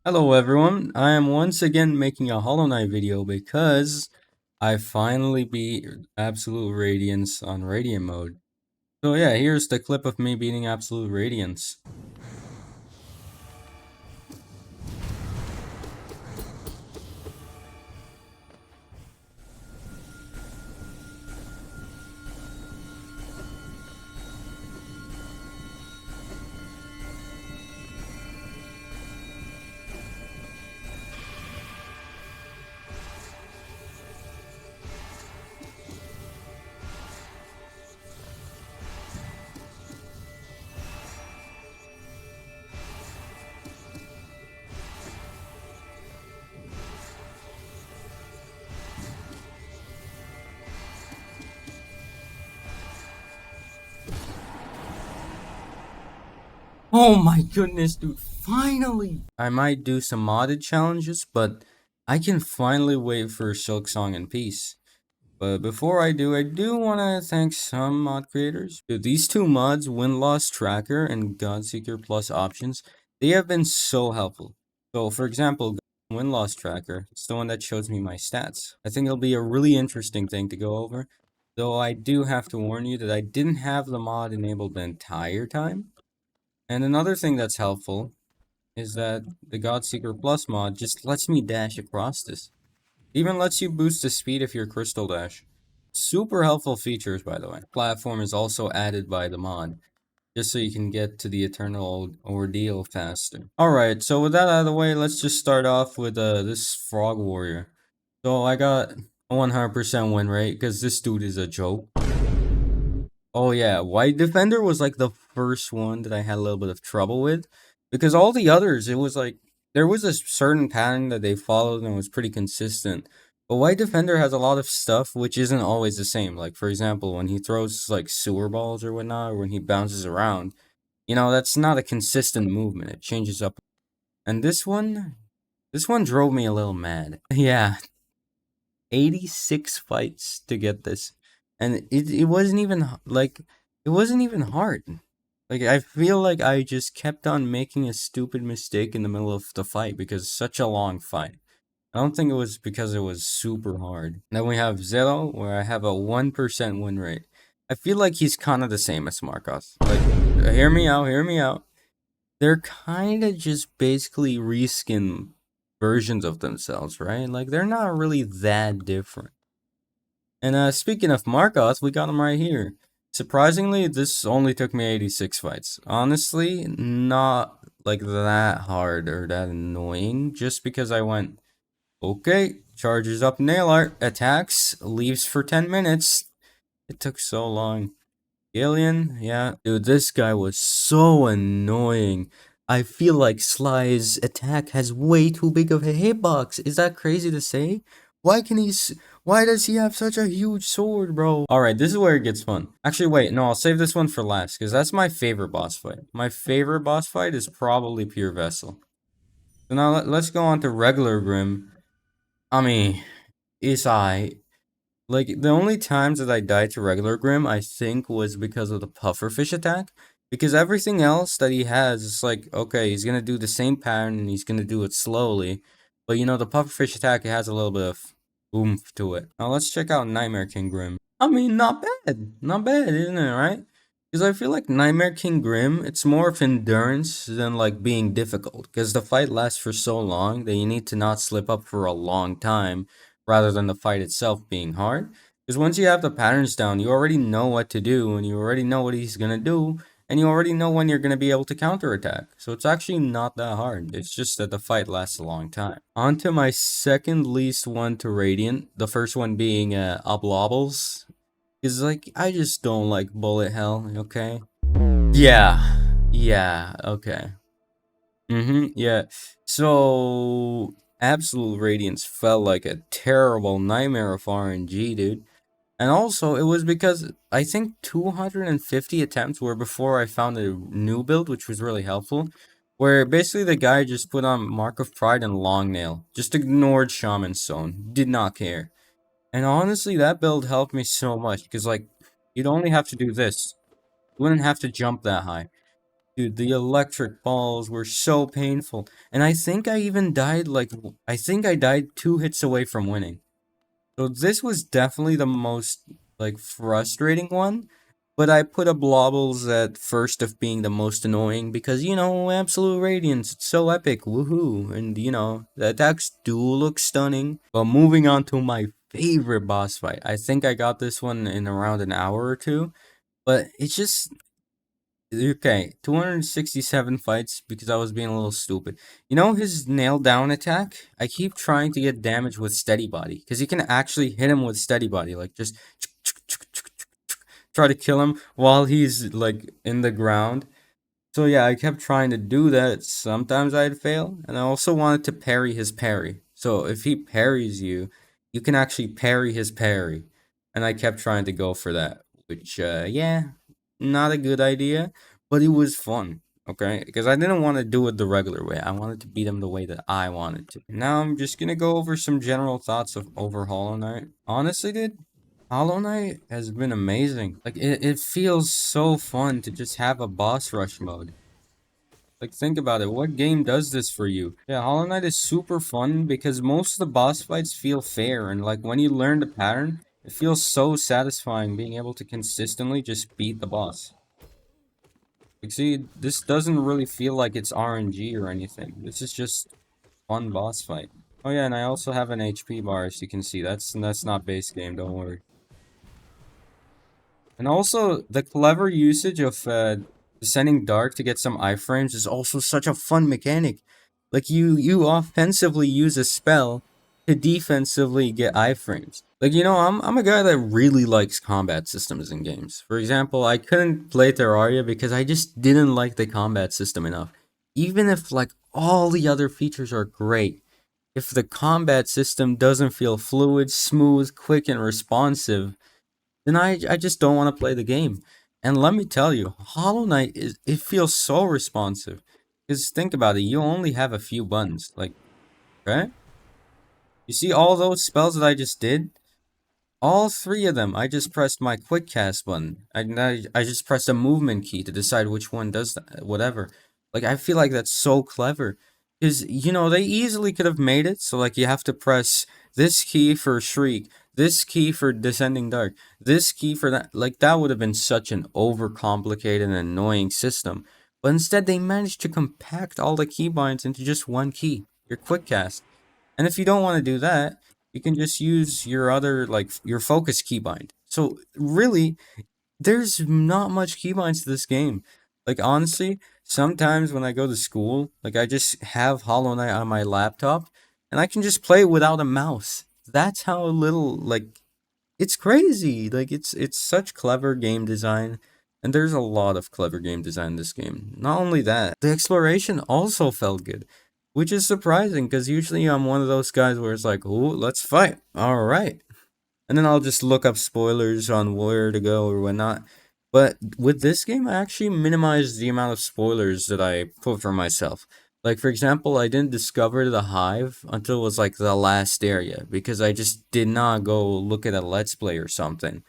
Hello everyone, I am once again making a Hollow Knight video because I finally beat Absolute Radiance on Radiant mode. So yeah, here's the clip of me beating Absolute Radiance. Oh my goodness, dude, finally! I might do some modded challenges, but I can finally wait for Silk Song and Peace. But before I do want to thank some mod creators. Dude, these two mods, Win-Loss Tracker and Godseeker Plus options, they have been so helpful. So, for example, Win-Loss Tracker, it's the one that shows me my stats. I think it'll be a really interesting thing to go over. Though I do have to warn you that I didn't have the mod enabled the entire time. And another thing that's helpful is that the Godseeker Plus mod just lets me dash across this. Even lets you boost the speed of your crystal dash. Super helpful features, by the way. Platform is also added by the mod, just so you can get to the eternal ordeal faster. Alright, so with that out of the way, let's just start off with this Frog Warrior. So I got a 100% win rate, because this dude is a joke. Oh yeah, White Defender was like the first one that I had a little bit of trouble with. Because all the others, it was like, there was a certain pattern that they followed and was pretty consistent. But White Defender has a lot of stuff which isn't always the same. Like, for example, when he throws like sewer balls or whatnot, or when he bounces around, that's not a consistent movement. It changes up. And this one drove me a little mad. Yeah, 86 fights to get this. And it wasn't even it wasn't even hard. Like, I feel like I just kept on making a stupid mistake in the middle of the fight because it's such a long fight. I don't think it was because it was super hard. Then we have Zero, where I have a 1% win rate. I feel like he's kind of the same as Marcos. Like, hear me out, hear me out. They're kind of just basically reskin versions of themselves, right? Like, they're not really that different. And speaking of Markov, we got him right here. Surprisingly, this only took me 86 fights. Honestly, not like that hard or that annoying, just because I went, okay, charges up nail art, attacks, leaves for 10 minutes. It took so long. Alien, yeah. Dude, this guy was so annoying. I feel like Sly's attack has way too big of a hitbox. Is that crazy to say? Why does he have such a huge sword, bro? Alright, this is where it gets fun. Actually, wait, no, I'll save this one for last, because that's my favorite boss fight. My favorite boss fight is probably Pure Vessel. So now let's go on to regular Grim. I mean, it's I. Like, the only times that I died to regular Grim, I think, was because of the pufferfish attack. Because everything else that he has, it's like, okay, he's gonna do the same pattern and he's gonna do it slowly. But the pufferfish attack, it has a little bit of oomph to it. Now let's check out Nightmare King Grim. I mean, not bad. Not bad, isn't it, right? Because I feel like Nightmare King Grim, it's more of endurance than like being difficult. Because the fight lasts for so long that you need to not slip up for a long time rather than the fight itself being hard. Because once you have the patterns down, you already know what to do, and you already know what he's gonna do, and you already know when you're gonna be able to counterattack. So it's actually not that hard. It's just that the fight lasts a long time. On to my second least one to Radiant. The first one being Oblobbles. Because, like, I just don't like bullet hell, okay? Yeah. Yeah, okay. Yeah. So, Absolute Radiance felt like a terrible nightmare of RNG, dude. And also, it was because I think 250 attempts were before I found a new build, which was really helpful. Where basically the guy just put on Mark of Pride and Long Nail. Just ignored Shaman Stone. Did not care. And honestly, that build helped me so much. Because, like, you'd only have to do this. You wouldn't have to jump that high. Dude, the electric balls were so painful. And I think I even died I think I died 2 hits away from winning. So this was definitely the most frustrating one. But I put a Blobbles at first of being the most annoying because absolute radiance, it's so epic, woohoo. And the attacks do look stunning. But moving on to my favorite boss fight. I think I got this one in around an hour or two. But it's just okay, 267 fights because I was being a little stupid. His nail down attack? I keep trying to get damage with steady body because you can actually hit him with steady body, like just try to kill him while he's like in the ground. So yeah, I kept trying to do that. Sometimes I'd fail, and I also wanted to parry his parry. So if he parries you, you can actually parry his parry. And I kept trying to go for that, which yeah, not a good idea, but it was fun. Okay, because I didn't want to do it the regular way. I wanted to beat him the way that I wanted to. Now I'm just gonna go over some general thoughts of over Hollow Knight. Honestly, dude, Hollow Knight has been amazing. Like it feels so fun to just have a boss rush mode. Like think about it, what game does this for you? Yeah, Hollow Knight is super fun because most of the boss fights feel fair and like when you learn the pattern, it feels so satisfying being able to consistently just beat the boss. Like see, this doesn't really feel like it's RNG or anything. This is just fun boss fight. Oh yeah, and I also have an HP bar as you can see. That's not base game, don't worry. And also, the clever usage of descending dark to get some iframes is also such a fun mechanic. Like you offensively use a spell to defensively get iframes. Like I'm a guy that really likes combat systems in games. For example, I couldn't play Terraria because I just didn't like the combat system enough. Even if like all the other features are great, if the combat system doesn't feel fluid, smooth, quick, and responsive, then I just don't want to play the game. And let me tell you, Hollow Knight it feels so responsive. Because think about it, you only have a few buttons. Like, right? You see all those spells that I just did? All three of them, I just pressed my quick cast button. I just pressed a movement key to decide which one does that, whatever. Like, I feel like that's so clever. Because, they easily could have made it so, like, you have to press this key for Shriek, this key for Descending Dark, this key for that. Like, that would have been such an overcomplicated and annoying system. But instead, they managed to compact all the keybinds into just one key, your quick cast. And if you don't want to do that, you can just use your other, like, your focus keybind. So, really, there's not much keybinds to this game. Like, honestly, sometimes when I go to school, like, I just have Hollow Knight on my laptop, and I can just play it without a mouse. That's how little, like, it's crazy. Like, it's such clever game design. And there's a lot of clever game design in this game. Not only that, the exploration also felt good. Which is surprising, because usually I'm one of those guys where it's like, ooh, let's fight. Alright. And then I'll just look up spoilers on where to go or whatnot. But with this game, I actually minimized the amount of spoilers that I put for myself. Like, for example, I didn't discover the hive until it was like the last area, because I just did not go look at a let's play or something.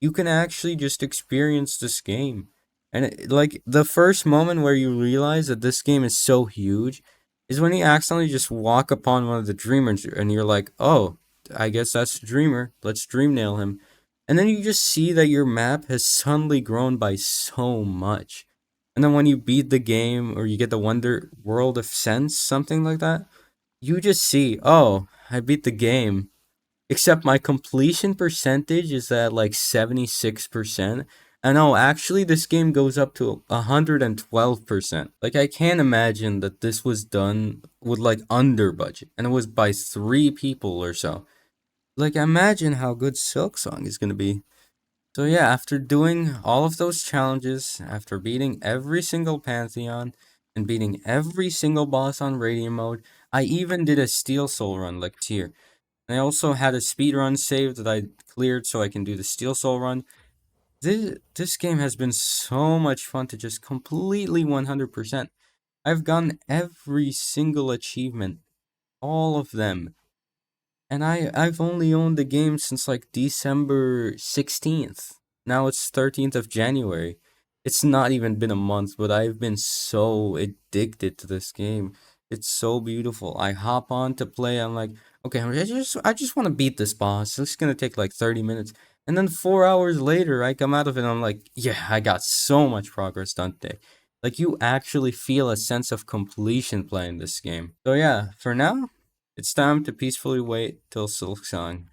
You can actually just experience this game. And like the first moment where you realize that this game is so huge is when you accidentally just walk upon one of the dreamers and you're like, oh, I guess that's the dreamer. Let's dream nail him. And then you just see that your map has suddenly grown by so much. And then when you beat the game or you get the Wonder World of Sense, something like that, you just see, oh, I beat the game. Except my completion percentage is at like 76%. And oh, actually, this game goes up to 112%. Like, I can't imagine that this was done with like under budget. And it was by 3 people or so. Like, imagine how good Silk Song is going to be. So, yeah, after doing all of those challenges, after beating every single Pantheon, and beating every single boss on Radian mode, I even did a Steel Soul run like here. And I also had a speed run saved that I cleared so I can do the Steel Soul run. This game has been so much fun to just completely 100%. I've gotten every single achievement, all of them. And I've only owned the game since like December 16th. Now it's 13th of January. It's not even been a month, but I've been so addicted to this game. It's so beautiful. I hop on to play. I'm like, okay, I just want to beat this boss. It's gonna take like 30 minutes. And then 4 hours later, I come out of it and I'm like, yeah, I got so much progress done today. Like, you actually feel a sense of completion playing this game. So yeah, for now, it's time to peacefully wait till Silksong.